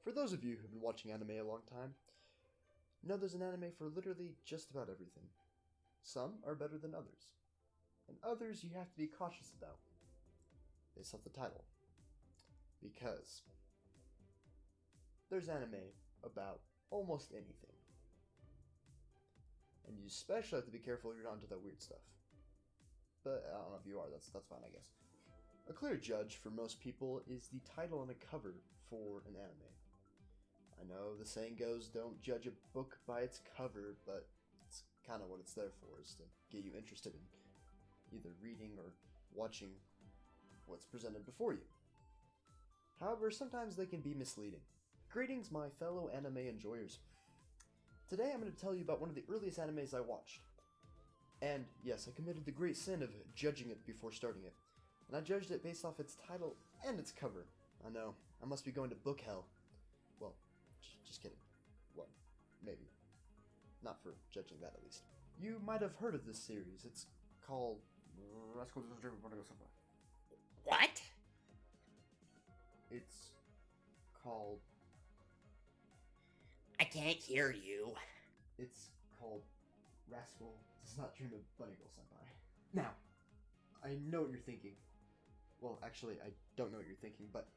For those of you who've been watching anime a long time, know there's an anime for literally just about everything. Some are better than others, and others you have to be cautious about, based off the title. Because there's anime about almost anything. And you especially have to be careful you're not into that weird stuff. But I don't know if you are, that's fine, I guess. A clear judge for most people is the title and the cover for an anime. I know the saying goes, don't judge a book by its cover, but it's kind of what it's there for, is to get you interested in either reading or watching what's presented before you. However, sometimes they can be misleading. Greetings, my fellow anime enjoyers. Today I'm going to tell you about one of the earliest animes I watched. And yes, I committed the great sin of judging it before starting it. And I judged it based off its title and its cover. I know, I must be going to book hell. Well, just kidding. Well, maybe. Not for judging that, at least. You might have heard of this series. It's called Rascal. What? It's called... I can't hear you. It's called Rascal Does Not Dream of Bunny Girl Senpai. Now, I know what you're thinking. Well, actually, I don't know what you're thinking, but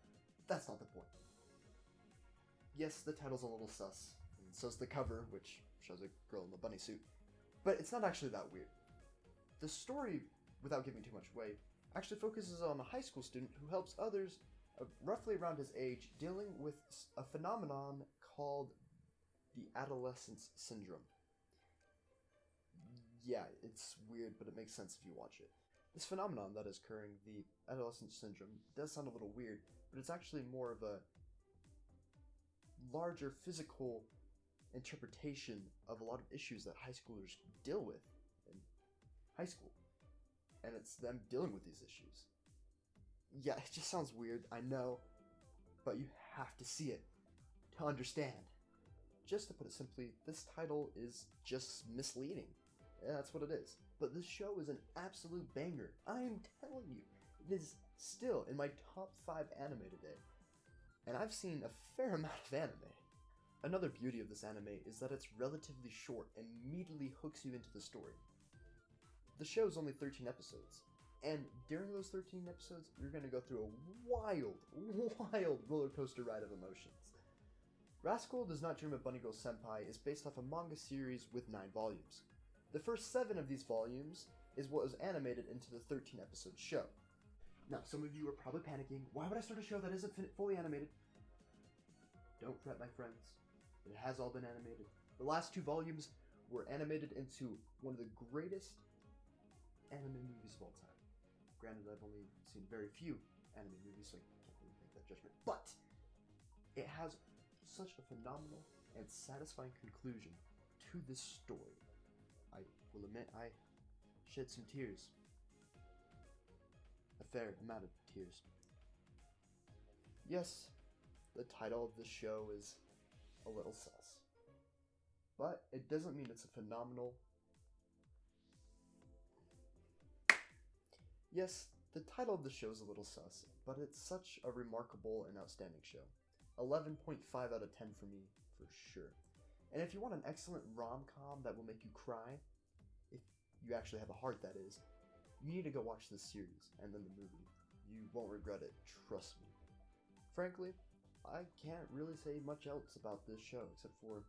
that's not the point. Yes, the title's a little sus, and so's the cover, which shows a girl in a bunny suit, but it's not actually that weird. The story, without giving too much away, actually focuses on a high school student who helps others roughly around his age dealing with a phenomenon called the adolescence syndrome. Yeah, it's weird, but it makes sense if you watch it. This phenomenon that is occurring, the adolescence syndrome, does sound a little weird, but it's actually more of a larger physical interpretation of a lot of issues that high schoolers deal with in high school. And it's them dealing with these issues. Yeah, it just sounds weird, I know, but you have to see it to understand. Just to put it simply, this title is just misleading. Yeah, that's what it is. But this show is an absolute banger. I'm telling you, it is still in my top 5 anime today. And I've seen a fair amount of anime. Another beauty of this anime is that it's relatively short and immediately hooks you into the story. The show is only 13 episodes, and during those 13 episodes, you're going to go through a wild roller coaster ride of emotions. Rascal Does Not Dream of Bunny Girl Senpai is based off a manga series with 9 volumes. The first 7 of these volumes is what was animated into the 13-episode show. Now, some of you are probably panicking, why would I start a show that isn't fully animated? Don't fret, my friends. It has all been animated. The last 2 volumes were animated into one of the greatest anime movies of all time. Granted, I've only seen very few anime movies, so I can't really make that judgment. But it has such a phenomenal and satisfying conclusion to this story. I will admit I shed some tears. A fair amount of tears. Yes, the title of this show is a little sus. But it doesn't mean it's a phenomenal... Yes, the title of the show is a little sus, but it's such a remarkable and outstanding show. 11.5 out of 10 for me, for sure. And if you want an excellent rom-com that will make you cry, if you actually have a heart that is, you need to go watch this series, and then the movie. You won't regret it, trust me. Frankly, I can't really say much else about this show, except for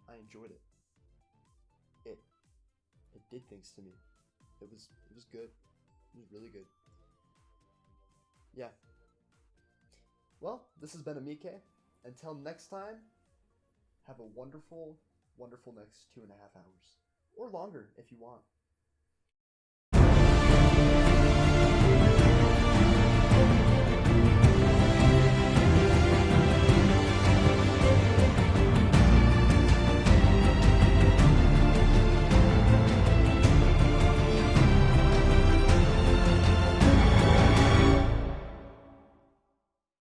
I enjoyed it. It did things to me. It was good. It was really good. Yeah. Well, this has been AMIKE. Until next time, have a wonderful, wonderful next 2.5 hours. Or longer, if you want.